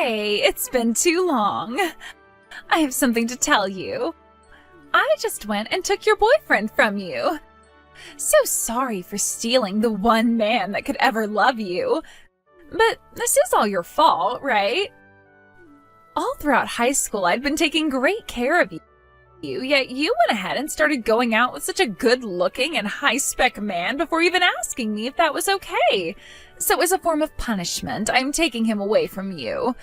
Hey, it's been too long. I have something to tell you. I just went and took your boyfriend from you. So sorry for stealing the one man that could ever love you. But this is all your fault, right? All throughout high school, I'd been taking great care of you, yet you went ahead and started going out with such a good-looking and high-spec man before even asking me if that was okay. So as a form of punishment, I'm taking him away from you.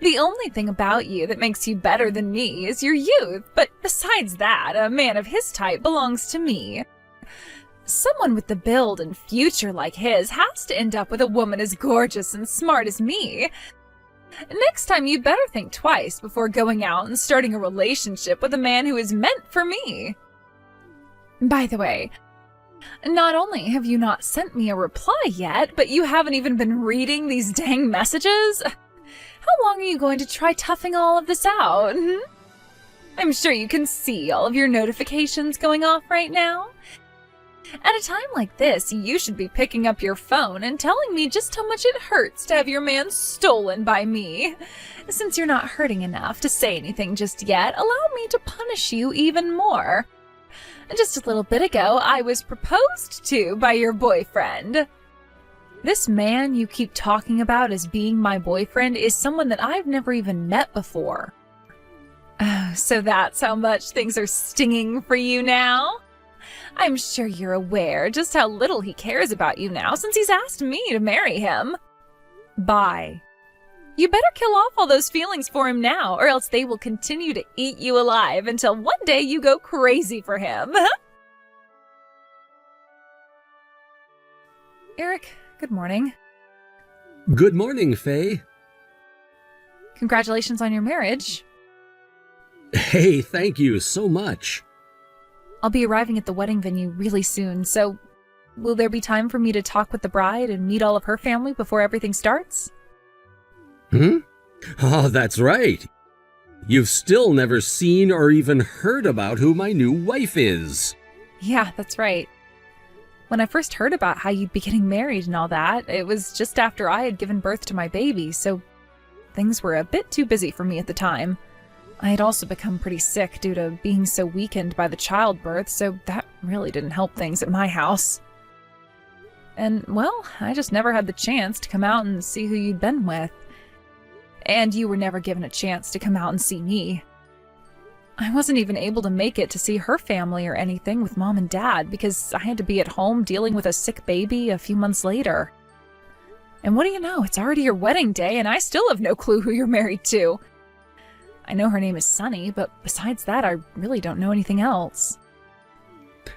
The only thing about you that makes you better than me is your youth, but besides that, a man of his type belongs to me. Someone with the build and future like his has to end up with a woman as gorgeous and smart as me. Next time you better think twice before going out and starting a relationship with a man who is meant for me. By the way, not only have you not sent me a reply yet, but you haven't even been reading these dang messages. How long are you going to try toughing all of this out? I'm sure you can see all of your notifications going off right now. At a time like this, you should be picking up your phone and telling me just how much it hurts to have your man stolen by me. Since you're not hurting enough to say anything just yet, allow me to punish you even more. Just a little bit ago, I was proposed to by your boyfriend. This man you keep talking about as being my boyfriend is someone that I've never even met before. Oh, so that's how much things are stinging for you now? I'm sure you're aware just how little he cares about you now since he's asked me to marry him. Bye. You better kill off all those feelings for him now, or else they will continue to eat you alive until one day you go crazy for him. Eric, good morning. Good morning, Faye. Congratulations on your marriage. Hey, thank you so much. I'll be arriving at the wedding venue really soon, so will there be time for me to talk with the bride and meet all of her family before everything starts? Oh, that's right. You've still never seen or even heard about who my new wife is. Yeah, that's right. When I first heard about how you'd be getting married and all that, it was just after I had given birth to my baby, so things were a bit too busy for me at the time. I had also become pretty sick due to being so weakened by the childbirth, so that really didn't help things at my house. And, well, I just never had the chance to come out and see who you'd been with. And you were never given a chance to come out and see me. I wasn't even able to make it to see her family or anything with Mom and Dad because I had to be at home dealing with a sick baby a few months later. And what do you know, it's already your wedding day and I still have no clue who you're married to. I know her name is Sunny, but besides that, I really don't know anything else.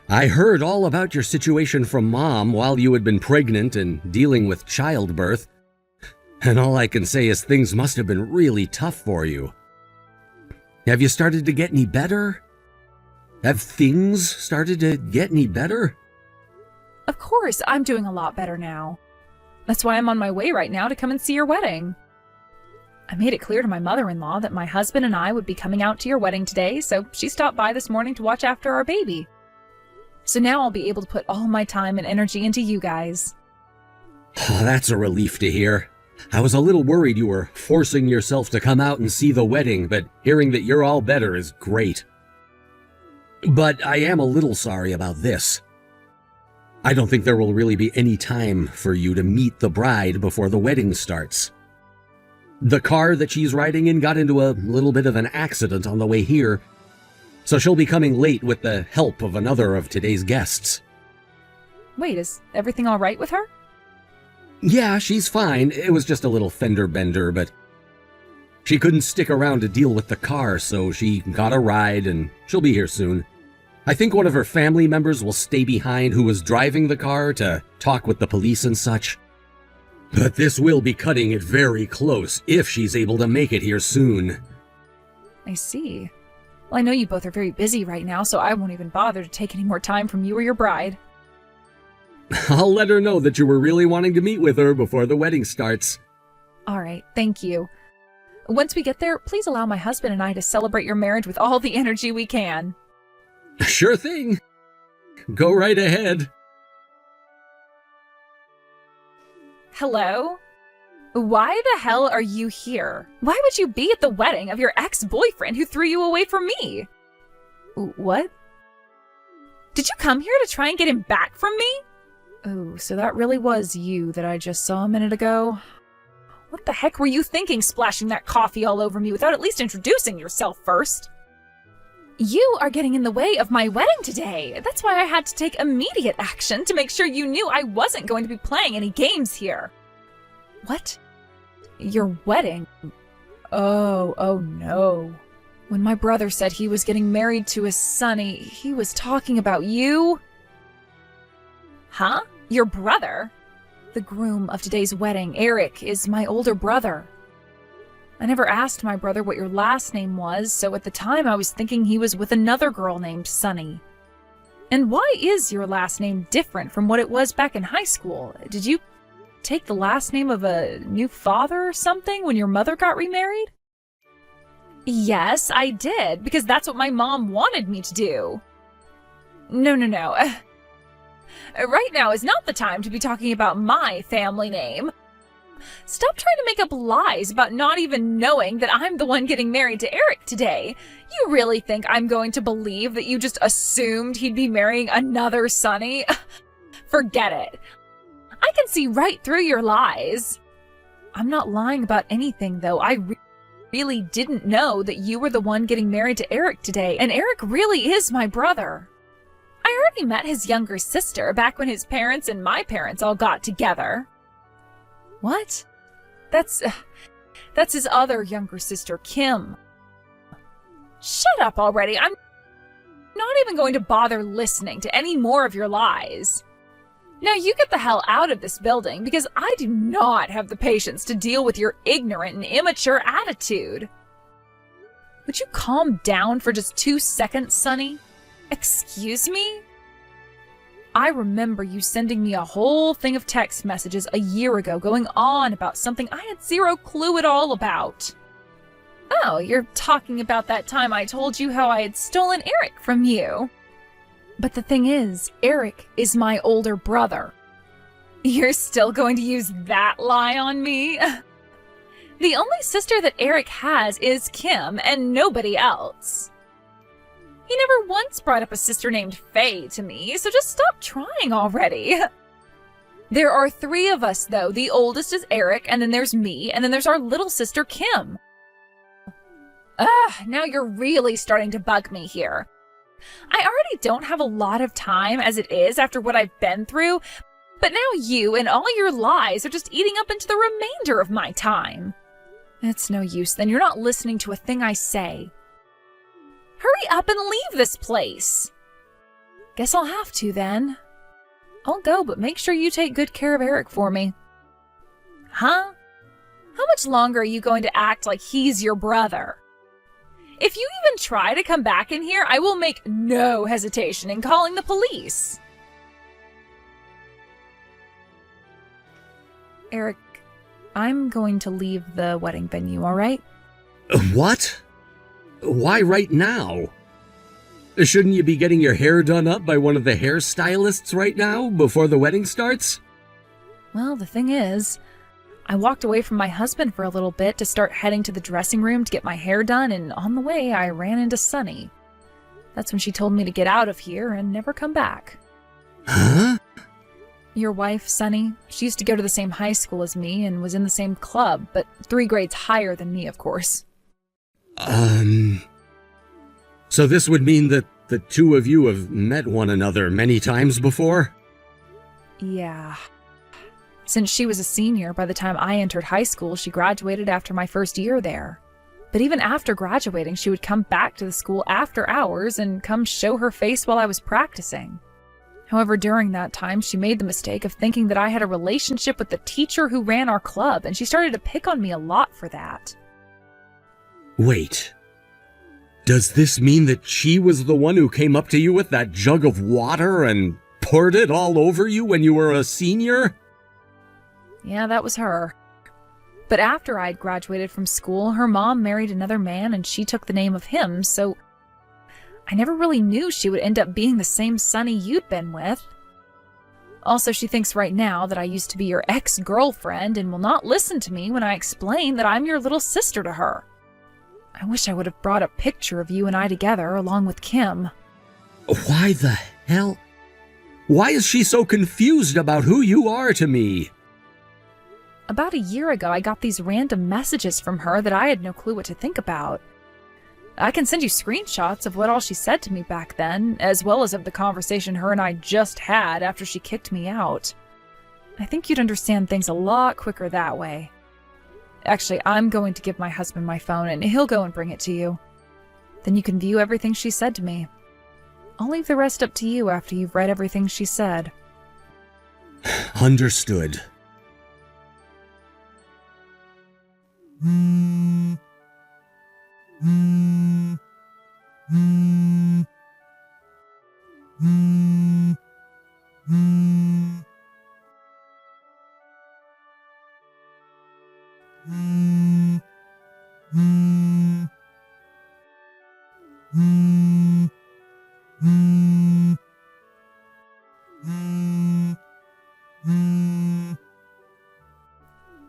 I heard all about your situation from Mom while you had been pregnant and dealing with childbirth. And all I can say is things must have been really tough for you. Have you started to get any better? Have things started to get any better? Of course, I'm doing a lot better now. That's why I'm on my way right now to come and see your wedding. I made it clear to my mother-in-law that my husband and I would be coming out to your wedding today, so she stopped by this morning to watch after our baby. So now I'll be able to put all my time and energy into you guys. Oh, that's a relief to hear. I was a little worried you were forcing yourself to come out and see the wedding, but hearing that you're all better is great. But I am a little sorry about this. I don't think there will really be any time for you to meet the bride before the wedding starts. The car that she's riding in got into a little bit of an accident on the way here, so she'll be coming late with the help of another of today's guests. Wait, is everything all right with her? Yeah, she's fine. It was just a little fender bender, but she couldn't stick around to deal with the car, so she got a ride and she'll be here soon. I think one of her family members will stay behind who was driving the car to talk with the police and such. But this will be cutting it very close if she's able to make it here soon. I see. Well, I know you both are very busy right now, so I won't even bother to take any more time from you or your bride. I'll let her know that you were really wanting to meet with her before the wedding starts. All right, thank you. Once we get there, please allow my husband and I to celebrate your marriage with all the energy we can. Sure thing. Go right ahead. Hello? Why the hell are you here? Why would you be at the wedding of your ex-boyfriend who threw you away from me? What? Did you come here to try and get him back from me? Oh, so that really was you that I just saw a minute ago? What the heck were you thinking, splashing that coffee all over me without at least introducing yourself first? You are getting in the way of my wedding today. That's why I had to take immediate action to make sure you knew I wasn't going to be playing any games here. What? Your wedding? Oh no. When my brother said he was getting married to his sonny, he was talking about you? Huh? Your brother? The groom of today's wedding, Eric, is my older brother. I never asked my brother what your last name was, so at the time I was thinking he was with another girl named Sunny. And why is your last name different from what it was back in high school? Did you take the last name of a new father or something when your mother got remarried? Yes, I did, because that's what my mom wanted me to do. No. Right now is not the time to be talking about my family name. Stop trying to make up lies about not even knowing that I'm the one getting married to Eric today. You really think I'm going to believe that you just assumed he'd be marrying another Sunny? Forget it. I can see right through your lies. I'm not lying about anything, though. I really didn't know that you were the one getting married to Eric today, and Eric really is my brother. I already met his younger sister back when his parents and my parents all got together. What? That's his other younger sister, Kim. Shut up already. I'm not even going to bother listening to any more of your lies. Now you get the hell out of this building, because I do not have the patience to deal with your ignorant and immature attitude. Would you calm down for just 2 seconds, Sunny? Excuse me? I remember you sending me a whole thing of text messages a year ago going on about something I had zero clue at all about. Oh, you're talking about that time I told you how I had stolen Eric from you. But the thing is, Eric is my older brother. You're still going to use that lie on me? The only sister that Eric has is Kim and nobody else. He never once brought up a sister named Faye to me, so just stop trying already. There are 3 of us, though. The oldest is Eric, and then there's me, and then there's our little sister, Kim. Now you're really starting to bug me here. I already don't have a lot of time as it is after what I've been through, but now you and all your lies are just eating up into the remainder of my time. It's no use, then. You're not listening to a thing I say. Hurry up and leave this place. Guess I'll have to, then. I'll go, but make sure you take good care of Eric for me. Huh? How much longer are you going to act like he's your brother? If you even try to come back in here, I will make no hesitation in calling the police. Eric, I'm going to leave the wedding venue, all right? What? Why right now? Shouldn't you be getting your hair done up by one of the hairstylists right now, before the wedding starts? Well, the thing is, I walked away from my husband for a little bit to start heading to the dressing room to get my hair done, and on the way I ran into Sunny. That's when she told me to get out of here and never come back. Huh? Your wife, Sunny, she used to go to the same high school as me and was in the same club, but 3 grades higher than me, of course. So this would mean that the 2 of you have met one another many times before? Yeah. Since she was a senior, by the time I entered high school, she graduated after my first year there. But even after graduating, she would come back to the school after hours and come show her face while I was practicing. However, during that time, she made the mistake of thinking that I had a relationship with the teacher who ran our club, and she started to pick on me a lot for that. Wait. Does this mean that she was the one who came up to you with that jug of water and poured it all over you when you were a senior? Yeah, that was her. But after I'd graduated from school, her mom married another man and she took the name of him, so I never really knew she would end up being the same Sunny you'd been with. Also, she thinks right now that I used to be your ex-girlfriend and will not listen to me when I explain that I'm your little sister to her. I wish I would have brought a picture of you and I together along with Kim. Why the hell? Why is she so confused about who you are to me? About a year ago, I got these random messages from her that I had no clue what to think about. I can send you screenshots of what all she said to me back then, as well as of the conversation her and I just had after she kicked me out. I think you'd understand things a lot quicker that way. Actually, I'm going to give my husband my phone and he'll go and bring it to you. Then you can view everything she said to me. I'll leave the rest up to you after you've read everything she said. Understood.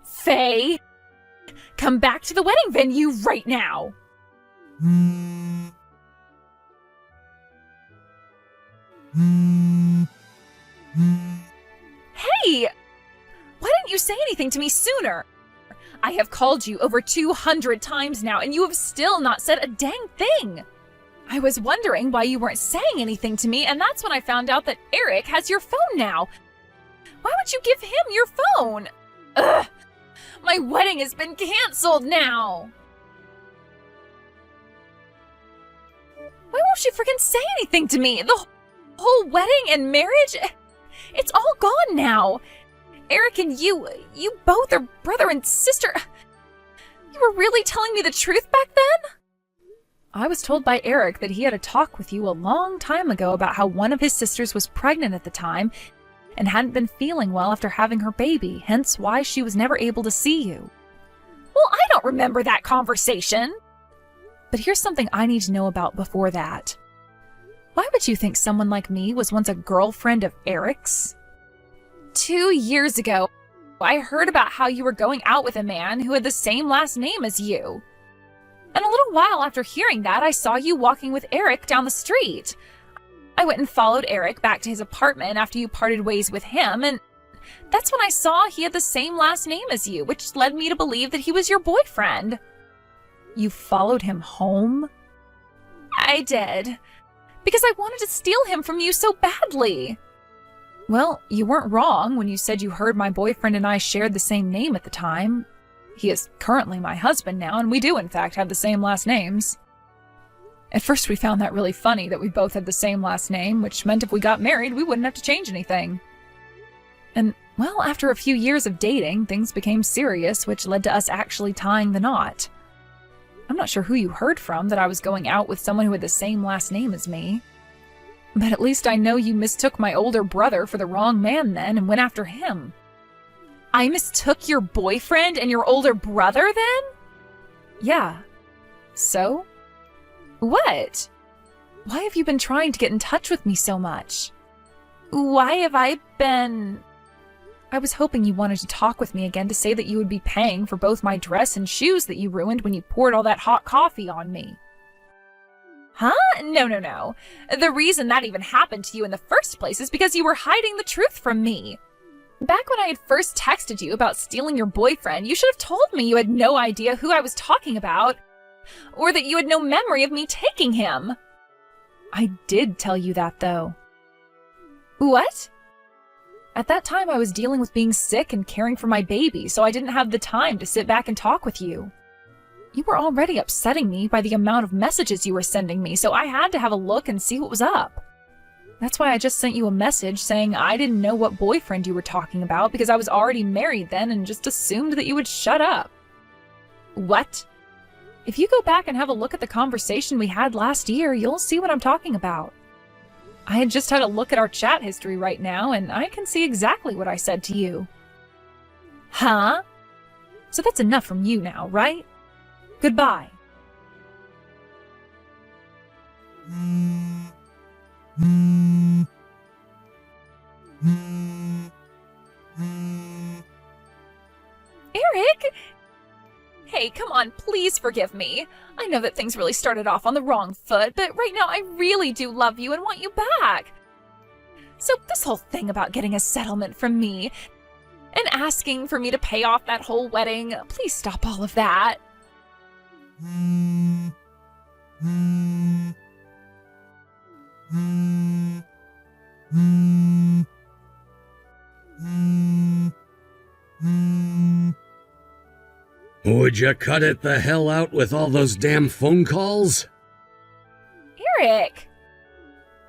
Faye! Come back to the wedding venue right now! Hey! Why didn't you say anything to me sooner? I have called you over 200 times now, and you have still not said a dang thing. I was wondering why you weren't saying anything to me, and that's when I found out that Eric has your phone now. Why would you give him your phone? Ugh! My wedding has been canceled now! Why won't she freaking say anything to me? The whole wedding and marriage? It's all gone now. Eric and you both are brother and sister. You were really telling me the truth back then? I was told by Eric that he had a talk with you a long time ago about how one of his sisters was pregnant at the time and hadn't been feeling well after having her baby, hence why she was never able to see you. Well, I don't remember that conversation. But here's something I need to know about before that. Why would you think someone like me was once a girlfriend of Eric's? 2 years ago, I heard about how you were going out with a man who had the same last name as you. And a little while after hearing that, I saw you walking with Eric down the street. I went and followed Eric back to his apartment after you parted ways with him, and that's when I saw he had the same last name as you, which led me to believe that he was your boyfriend. You followed him home? I did, because I wanted to steal him from you so badly. Well, you weren't wrong when you said you heard my boyfriend and I shared the same name at the time. He is currently my husband now, and we do in fact have the same last names. At first we found that really funny that we both had the same last name, which meant if we got married we wouldn't have to change anything. And, well, after a few years of dating, things became serious, which led to us actually tying the knot. I'm not sure who you heard from that I was going out with someone who had the same last name as me. But at least I know you mistook my older brother for the wrong man then and went after him. I mistook your boyfriend and your older brother then? Yeah. So? What? Why have you been trying to get in touch with me so much? Why have I been... I was hoping you wanted to talk with me again to say that you would be paying for both my dress and shoes that you ruined when you poured all that hot coffee on me. Huh? No. The reason that even happened to you in the first place is because you were hiding the truth from me. Back when I had first texted you about stealing your boyfriend, you should have told me you had no idea who I was talking about, or that you had no memory of me taking him. I did tell you that, though. What? At that time, I was dealing with being sick and caring for my baby, so I didn't have the time to sit back and talk with you. You were already upsetting me by the amount of messages you were sending me, so I had to have a look and see what was up. That's why I just sent you a message saying I didn't know what boyfriend you were talking about because I was already married then and just assumed that you would shut up. What? If you go back and have a look at the conversation we had last year, you'll see what I'm talking about. I had just had a look at our chat history right now, and I can see exactly what I said to you. Huh? So that's enough from you now, right? Goodbye. Mm. Eric! Hey, come on, please forgive me. I know that things really started off on the wrong foot, but right now I really do love you and want you back. So this whole thing about getting a settlement from me and asking for me to pay off that whole wedding, please stop all of that. Would you cut it the hell out with all those damn phone calls? Eric!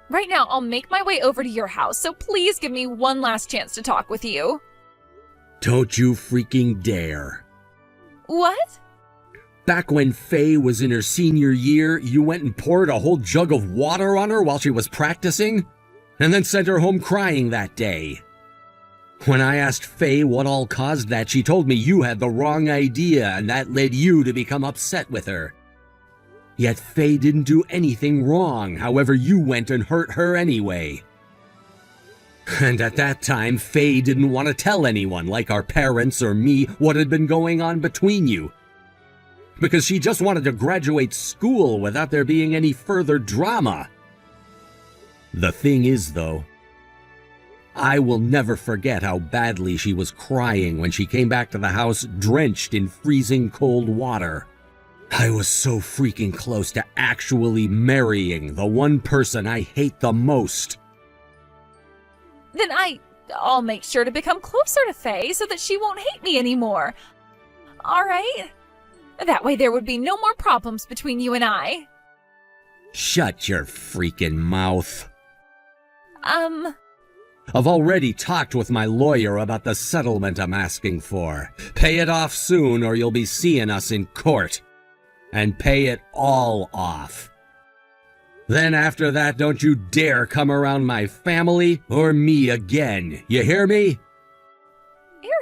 Right now, I'll make my way over to your house, so please give me one last chance to talk with you. Don't you freaking dare. What? Back when Faye was in her senior year, you went and poured a whole jug of water on her while she was practicing, and then sent her home crying that day. When I asked Faye what all caused that, she told me you had the wrong idea, and that led you to become upset with her. Yet Faye didn't do anything wrong, however you went and hurt her anyway. And at that time, Faye didn't want to tell anyone, like our parents or me, what had been going on between you. Because she just wanted to graduate school without there being any further drama. The thing is, though, I will never forget how badly she was crying when she came back to the house drenched in freezing cold water. I was so freaking close to actually marrying the one person I hate the most. Then I'll make sure to become closer to Faye so that she won't hate me anymore. All right? That way there would be no more problems between you and I. Shut your freaking mouth. I've already talked with my lawyer about the settlement I'm asking for. Pay it off soon or you'll be seeing us in court. And pay it all off. Then after that, don't you dare come around my family or me again. You hear me?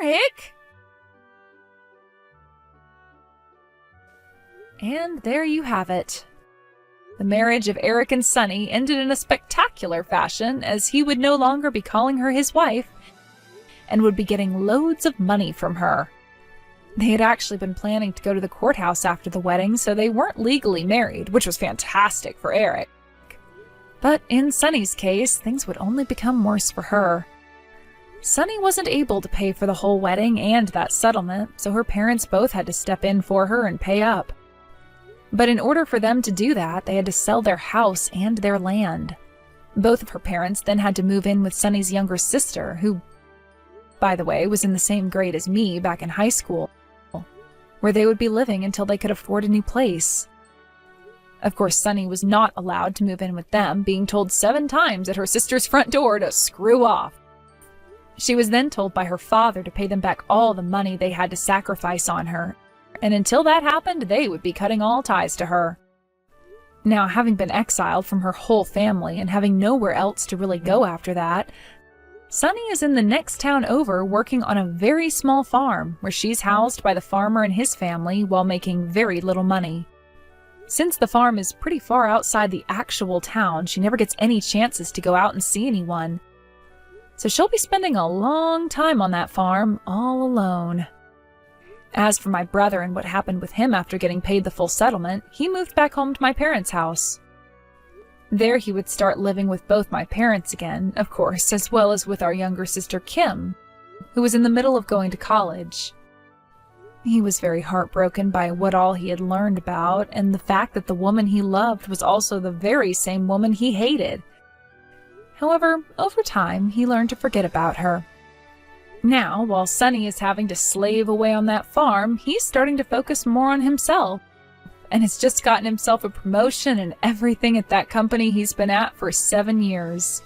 Eric! And there you have it. The marriage of Eric and Sunny ended in a spectacular fashion, as he would no longer be calling her his wife and would be getting loads of money from her. They had actually been planning to go to the courthouse after the wedding, so they weren't legally married, which was fantastic for Eric. But in Sunny's case, things would only become worse for her. Sunny wasn't able to pay for the whole wedding and that settlement, so her parents both had to step in for her and pay up. But in order for them to do that, they had to sell their house and their land. Both of her parents then had to move in with Sunny's younger sister, who, by the way, was in the same grade as me back in high school, where they would be living until they could afford a new place. Of course, Sunny was not allowed to move in with them, being told 7 times at her sister's front door to screw off. She was then told by her father to pay them back all the money they had to sacrifice on her, and until that happened, they would be cutting all ties to her. Now, having been exiled from her whole family and having nowhere else to really go after that, Sunny is in the next town over working on a very small farm where she's housed by the farmer and his family while making very little money. Since the farm is pretty far outside the actual town, she never gets any chances to go out and see anyone. So she'll be spending a long time on that farm all alone. As for my brother and what happened with him after getting paid the full settlement, he moved back home to my parents' house. There he would start living with both my parents again, of course, as well as with our younger sister Kim, who was in the middle of going to college. He was very heartbroken by what all he had learned about, and the fact that the woman he loved was also the very same woman he hated. However, over time, he learned to forget about her. Now, while Sunny is having to slave away on that farm, he's starting to focus more on himself, and has just gotten himself a promotion and everything at that company he's been at for 7 years.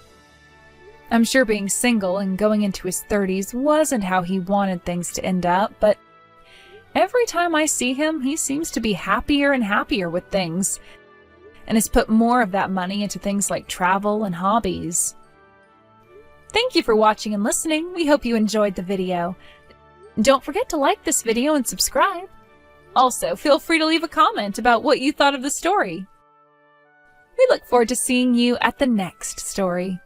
I'm sure being single and going into his 30s wasn't how he wanted things to end up, but every time I see him, he seems to be happier and happier with things, and has put more of that money into things like travel and hobbies. Thank you for watching and listening. We hope you enjoyed the video. Don't forget to like this video and subscribe. Also, feel free to leave a comment about what you thought of the story. We look forward to seeing you at the next story.